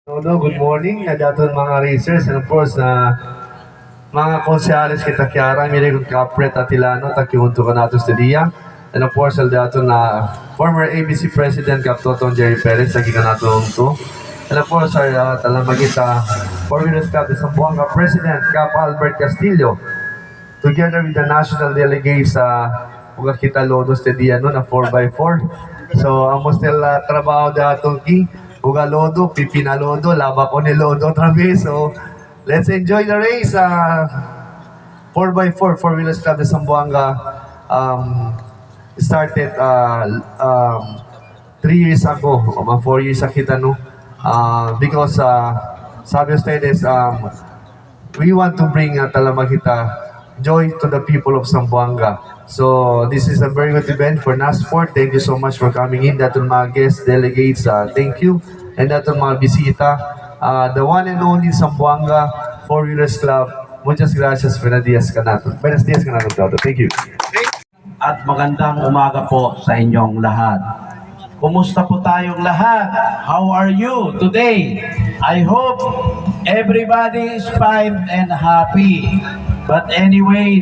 No, good morning. Daton mga racers and of course mga konsehalis kita Kiara, mire kong kapret at Ilano, takiunto ka nato sa diya. And of course, daton na former ABC President Kap Totong Jerry Perez, taki ka nato to. And of course, our talamagita Four-Wheelers Cup de Zamboanga President Kap Albert Castillo, together with the national delegates uga kita lodos te diya no na 4x4. So amo sila trabaho datong ki uga lodo pipina lodo laba ko ni lodo otra vez. So let's enjoy the race. 4x4 Four-Wheelers Club de Zamboanga started 3 years ago o 4 years kita no because sabi ustedes we want to bring talamagita joy to the people of Zamboanga. So this is a very good event for NASPORT. Thank you so much for coming in. Daton mga guest delegates, thank you. And daton mga bisita, the one and only Zamboanga Four-Wheelers Club. Muchas gracias. Buenos días kanato. Buenos días kanato. Thank you. At magandang umaga po sa inyong lahat. Kumusta po tayong lahat? How are you today? I hope everybody is fine and happy. But anyway,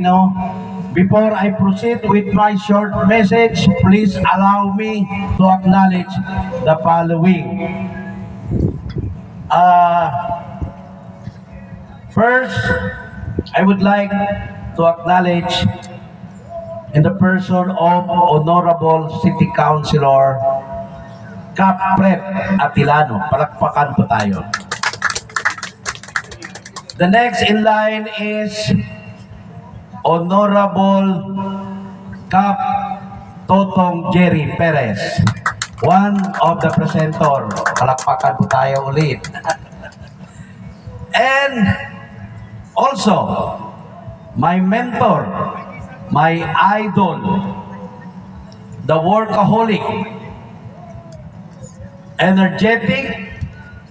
before I proceed with my short message, please allow me to acknowledge the following. First, I would like to acknowledge in the person of Honorable City Councilor Kapret Atilano. Palakpakan po tayo. The next in line is Honorable Kap Totong Jerry Perez, one of the presenter. Palakpakan po tayo ulit. And also, my mentor, my idol, the workaholic, energetic,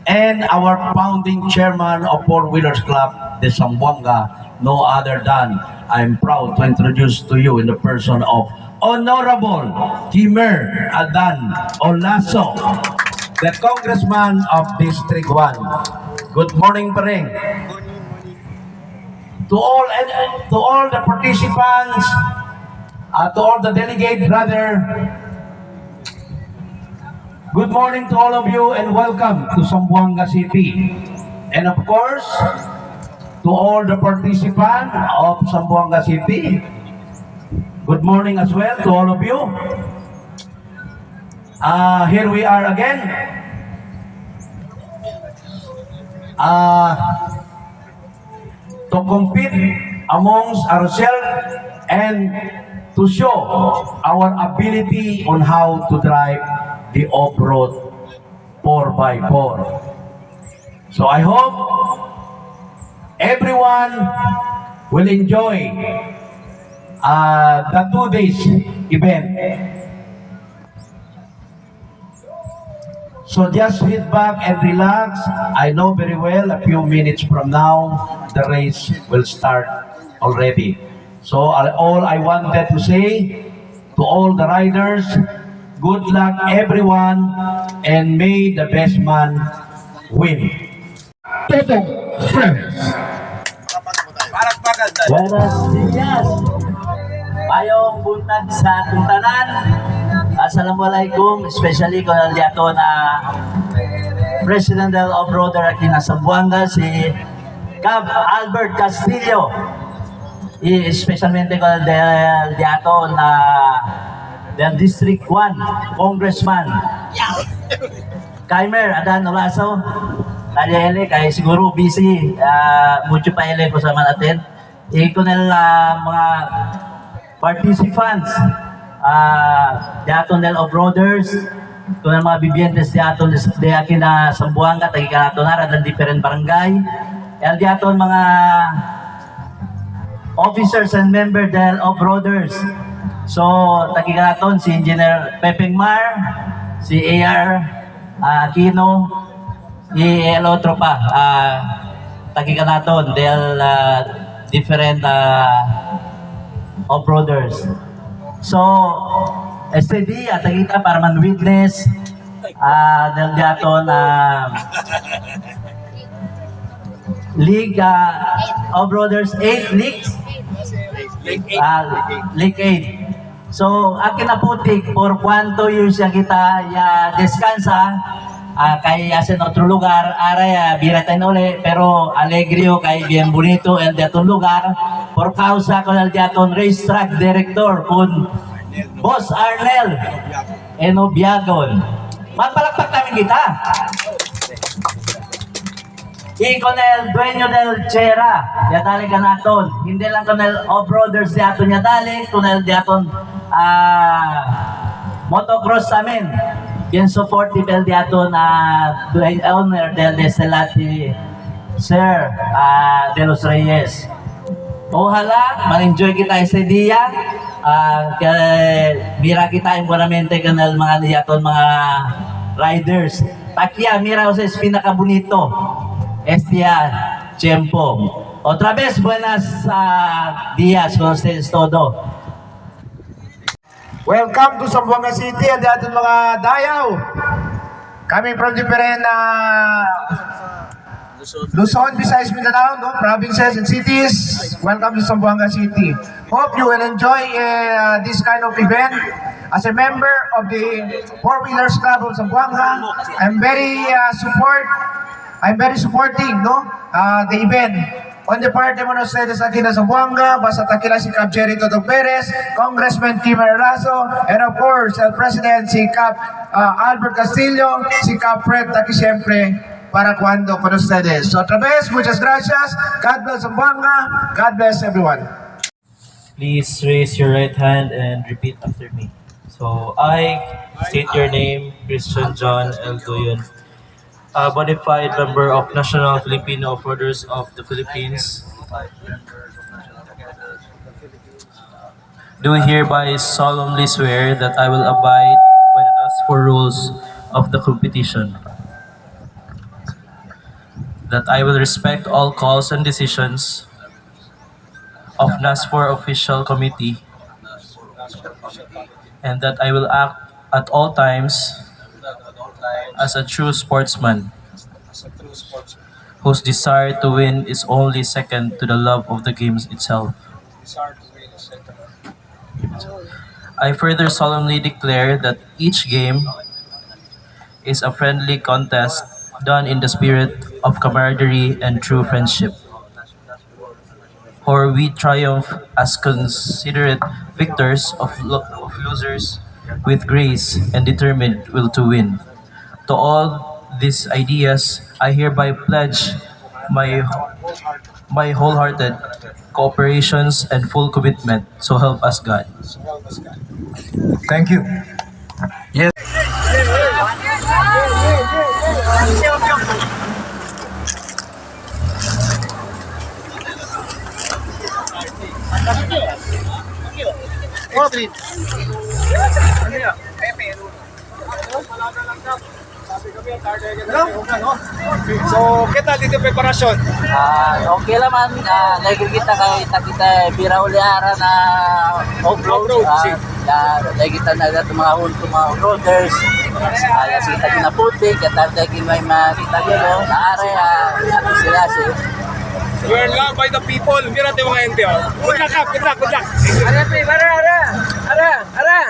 and our founding chairman of Four-Wheelers Club de Zamboanga, no other than I'm proud to introduce to you in the person of Honorable Kimer Adan Olaso, the Congressman of District 1. Good morning, Pareng. To all the participants, to all the delegate brother, good morning to all of you and welcome to Zamboanga City. And of course, to all the participants of Zamboanga City, good morning as well to all of you. Here we are again. To compete amongst ourselves and to show our ability on how to drive the off-road 4x4. So I hope everyone will enjoy the 2 days event. So just sit back and relax. I know very well a few minutes from now, the race will start already. So all I wanted to say to all the riders, good luck everyone, and may the best man win. Totong Friends. Buenos dias. Mayong buntag sa atong tanan. Assalamualaikum, especially ko nalyato na President del Off-Roader aquí na Zamboanga, si Cap Albert Castillo. Especialmente ko nalyato na del District 1, Congressman Kimer Adan Olaso. Kaya ele, kaya siguro busy, mucho pa ele ko sa manatin. Iko nila mga participants, Diaton del Off-Roaders, kung ang mga bibientes Diaton de aquí na Zamboanga, tagika nato na, ng different barangay. El Diaton mga officers and member del Off-Roaders. So, tagika naton si Engineer Pepeng Mar, si AR Aquino, el otro pa, tagika naton del different off-roaders. So, este día, tagita para man-witness del diaton League of Brothers 8 Leagues. League 8. So, akin na putik, por cuanto years ya kita ya descansa, kay asen otro lugar, aray, bira tayo uli, pero alegrio kay bien bonito el diaton lugar, por causa con el diaton racetrack director, kun Boss Arnel Enobiagon. Magpalakpak namin kita. Y con el dueño del Chera, ya dali ka naton. Hindi lang con el off-roaders diaton niya dali, con el diaton motocross namin. Bien supportive el diaton owner del Deselati, Sir de los Reyes. Ojalá, ma-enjoy kita ese dia. Mira kita importante con el mga diaton, mga riders. Takia, mira ustedes pinaka-bonito. Este tiempo. Otra vez, buenas días con ustedes todo. Welcome to Zamboanga City and ating mga dayaw. Coming from different Luzon, Visayas, Mindanao, no? Provinces and cities. Welcome to Zamboanga City. Hope you will enjoy this kind of event. As a member of the Four Wheelers Club of Zamboanga, I'm very supporting, no, the event. On the part naman ng Ustedes aquí na Zamboanga, basta takila si Cap Jerry Toto Perez, Congressman Kim Erazo, and of course, el President si Cap Albert Castillo, si Cap Fred, taki siyempre, para cuando con ustedes. So, otra vez, muchas gracias. God bless Zamboanga. God bless everyone. Please raise your right hand and repeat after me. So, I state your name, Christian John L. Doyon, a bona fide member of National Filipino Orders of the Philippines. Do hereby solemnly swear that I will abide by the NASFOR rules of the competition. That I will respect all calls and decisions of NASFOR official committee, and that I will act at all times as a true sportsman whose desire to win is only second to the love of the games itself. I further solemnly declare that each game is a friendly contest done in the spirit of camaraderie and true friendship. For we triumph as considerate victors of losers with grace and determined will to win. To all these ideas, I hereby pledge my wholehearted cooperations and full commitment. So help us God. Thank you. So, kita dito preparasyon. Okay naman, nakikita kita bira uliara na off-road. Nakikita na agad mga off-roaders. Nakikita na putik, at may makita nyo, naare, sila siya. You are loved by the people. Mira tayo mga ente, oh. Good luck, good luck. Ara!